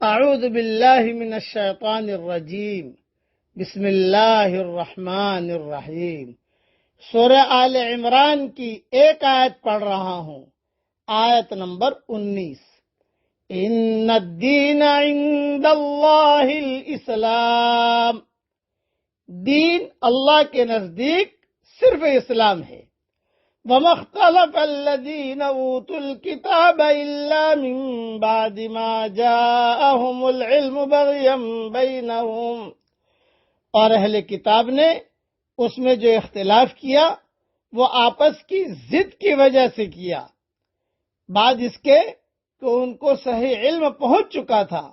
اعوذ باللہ من الشیطان الرجیم بسم اللہ الرحمن الرحیم۔ سورہ آل عمران کی ایک آیت پڑھ رہا ہوں، آیت نمبر 19۔ ان الدین عند اللہ الاسلام، دین اللہ کے نزدیک صرف اسلام ہے۔ وَمَا اخْتَلَفَ الَّذِينَ أُوتُوا الْكِتَابَ إِلَّا مِن بَعْدِ مَا جَاءَهُمُ الْعِلْمُ بَغْيًا بَيْنَهُمْ، اور اہل کتاب نے اس میں جو اختلاف کیا وہ آپس کی ضد کی وجہ سے کیا، بعد اس کے کہ ان کو صحیح علم پہنچ چکا تھا۔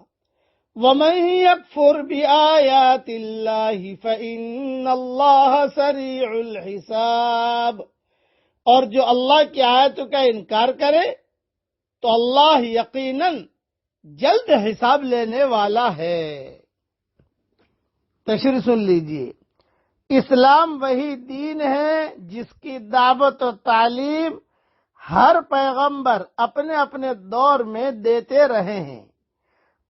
وَمَن يَكْفُرْ بِآيَاتِ اللَّهِ فَإِنَّ اللَّهَ سَرِيعُ الْحِسَابِ، اور جو اللہ کی آیتوں کا انکار کرے تو اللہ یقیناً جلد حساب لینے والا ہے۔ تشریح سن لیجئے۔ اسلام وہی دین ہے جس کی دعوت و تعلیم ہر پیغمبر اپنے اپنے دور میں دیتے رہے ہیں،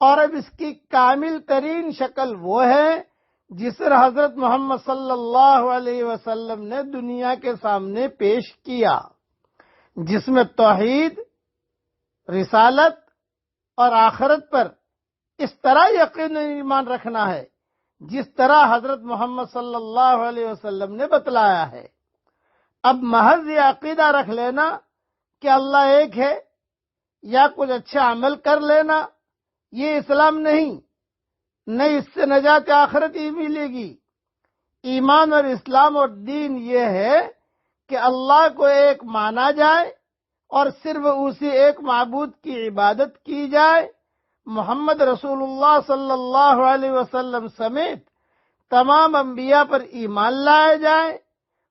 اور اب اس کی کامل ترین شکل وہ ہے جسے حضرت محمد صلی اللہ علیہ وسلم نے دنیا کے سامنے پیش کیا، جس میں توحید، رسالت اور آخرت پر اس طرح یقین ایمان رکھنا ہے جس طرح حضرت محمد صلی اللہ علیہ وسلم نے بتلایا ہے۔ اب محض یہ عقیدہ رکھ لینا کہ اللہ ایک ہے یا کچھ اچھا عمل کر لینا، یہ اسلام نہیں، نہ اس سے نجات آخرت ہی ملے گی۔ ایمان اور اسلام اور دین یہ ہے کہ اللہ کو ایک مانا جائے اور صرف اسی ایک معبود کی عبادت کی جائے، محمد رسول اللہ صلی اللہ علیہ وسلم سمیت تمام انبیاء پر ایمان لایا جائے،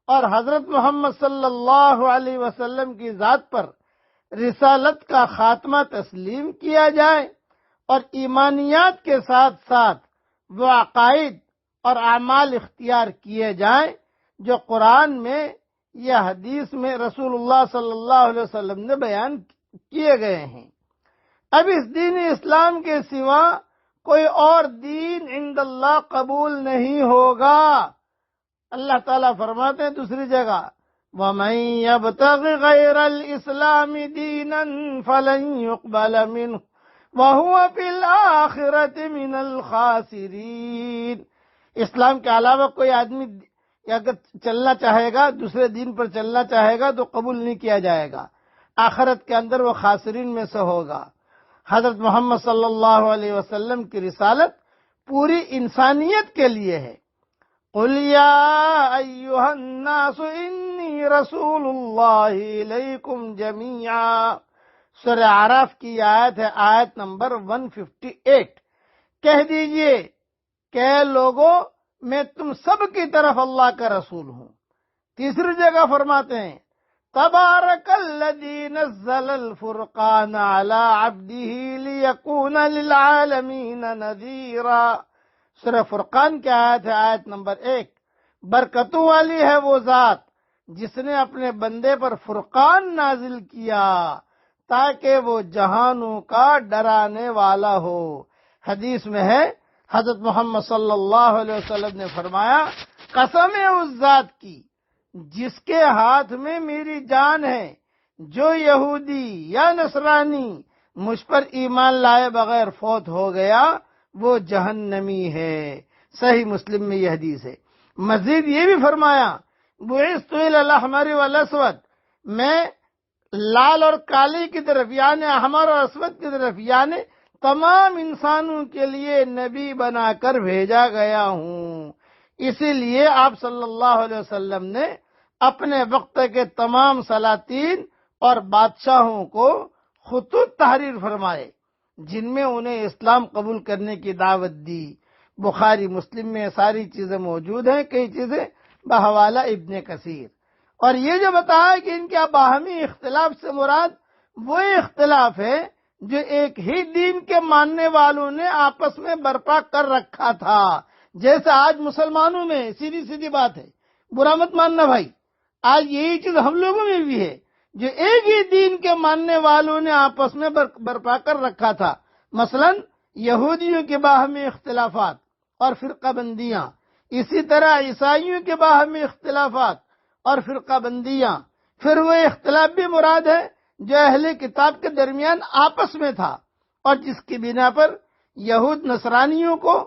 اور حضرت محمد صلی اللہ علیہ وسلم کی ذات پر رسالت کا خاتمہ تسلیم کیا جائے، اور ایمانیات کے ساتھ ساتھ وہ عقائد اور اعمال اختیار کیے جائیں جو قرآن میں یا حدیث میں رسول اللہ صلی اللہ علیہ وسلم نے بیان کیے گئے ہیں۔ اب اس دین اسلام کے سوا کوئی اور دین عند اللہ قبول نہیں ہوگا۔ اللہ تعالیٰ فرماتے ہیں دوسری جگہ، وَمَن يَبْتَغِ غَيْرَ الْإِسْلَامِ دِينًا فَلَن يُقْبَلَ مِنْهُ وَهُوَ فِي الْآخِرَةِ مِنَ الْخَاسِرِينَ۔ اسلام کے علاوہ کوئی آدمی اگر چلنا چاہے گا، دوسرے دین پر چلنا چاہے گا تو قبول نہیں کیا جائے گا، آخرت کے اندر وہ خاسرین میں سے ہوگا۔ حضرت محمد صلی اللہ علیہ وسلم کی رسالت پوری انسانیت کے لیے ہے۔ قُلْ يَا أَيُّهَا النَّاسُ إِنِّي رَسُولُ اللَّهِ إِلَيْكُمْ جَمِيعًا۔ سورہ اعراف کی آیت ہے، آیت نمبر 158۔ کہہ دیجئے کہ لوگو میں تم سب کی طرف اللہ کا رسول ہوں۔ تیسری جگہ فرماتے ہیں، تبارک الذی نزل الفرقان علی عبدہ لیکون للعالمین نذیرا۔ سورہ فرقان کی آیت ہے، آیت نمبر 1۔ برکتوں والی ہے وہ ذات جس نے اپنے بندے پر فرقان نازل کیا تاکہ وہ جہانوں کا ڈرانے والا ہو۔ حدیث میں ہے، حضرت محمد صلی اللہ علیہ وسلم نے فرمایا، قسم ہے اس ذات کی جس کے ہاتھ میں میری جان ہے، جو یہودی یا نصرانی مجھ پر ایمان لائے بغیر فوت ہو گیا وہ جہنمی ہے۔ صحیح مسلم میں یہ حدیث ہے۔ مزید یہ بھی فرمایا، بعثت الی الاحمر والاسود، میں لال اور کالے کی طرف یعنی احمر اور اسود کی طرف یعنی تمام انسانوں کے لیے نبی بنا کر بھیجا گیا ہوں۔ اسی لیے آپ صلی اللہ علیہ وسلم نے اپنے وقت کے تمام سلاطین اور بادشاہوں کو خطوط تحریر فرمائے جن میں انہیں اسلام قبول کرنے کی دعوت دی۔ بخاری مسلم میں ساری چیزیں موجود ہیں، کئی چیزیں بحوالہ ابن کثیر۔ اور یہ جو بتایا کہ ان کے باہمی اختلاف سے مراد وہ اختلاف ہے جو ایک ہی دین کے ماننے والوں نے آپس میں برپا کر رکھا تھا، جیسے آج مسلمانوں میں سیدھی سیدھی بات ہے، برا مت ماننا بھائی، آج یہی چیز ہم لوگوں میں بھی ہے جو ایک ہی دین کے ماننے والوں نے آپس میں برپا کر رکھا تھا۔ مثلا یہودیوں کے باہمی اختلافات اور فرقہ بندیاں، اسی طرح عیسائیوں کے باہمی اختلافات اور فرقہ بندیاں، پھر وہ اختلاف بھی مراد ہے جو اہل کتاب کے درمیان آپس میں تھا، اور جس کی بنا پر یہود نصرانیوں کو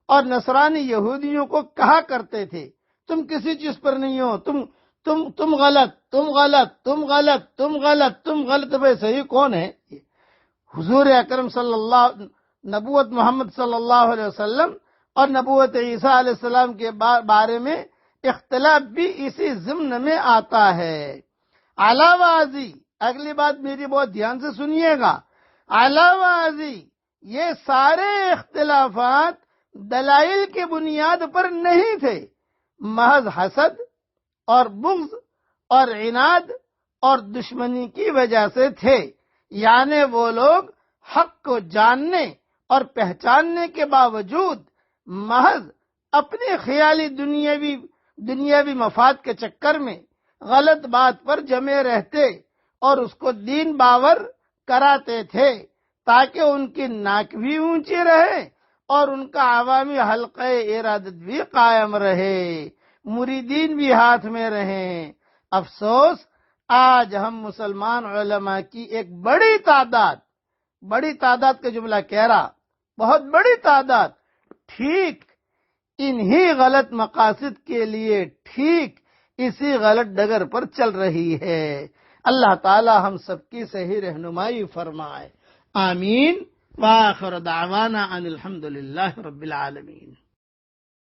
اور نصرانی یہودیوں کو کہا کرتے تھے تم کسی چیز پر نہیں ہو، تم غلط، تم غلط، تم غلط، تم غلط، تم غلط، بھائی صحیح کون ہے؟ حضور اکرم صلی اللہ، نبوت محمد صلی اللہ علیہ وسلم اور نبوت عیسیٰ علیہ السلام کے بارے میں اختلاف بھی اسی ضمن میں آتا ہے۔ علاوہ ازیں، اگلی بات میری بہت دھیان سے سنیے گا، علاوہ ازیں یہ سارے اختلافات دلائل کی بنیاد پر نہیں تھے، محض حسد اور بغض اور عناد اور دشمنی کی وجہ سے تھے، یعنی وہ لوگ حق کو جاننے اور پہچاننے کے باوجود محض اپنے خیالی دنیاوی مفاد کے چکر میں غلط بات پر جمے رہتے اور اس کو دین باور کراتے تھے تاکہ ان کی ناک بھی اونچی رہے اور ان کا عوامی حلقہ ارادت بھی قائم رہے، مریدین بھی ہاتھ میں رہیں۔ افسوس، آج ہم مسلمان علماء کی ایک بڑی تعداد کا جملہ کہہ رہا، بہت بڑی تعداد ٹھیک انہی غلط مقاصد کے لیے ٹھیک اسی غلط ڈگر پر چل رہی ہے۔ اللہ تعالی ہم سب کی صحیح رہنمائی فرمائے، آمین۔ وآخر دعوانا ان الحمد للہ رب العالمین۔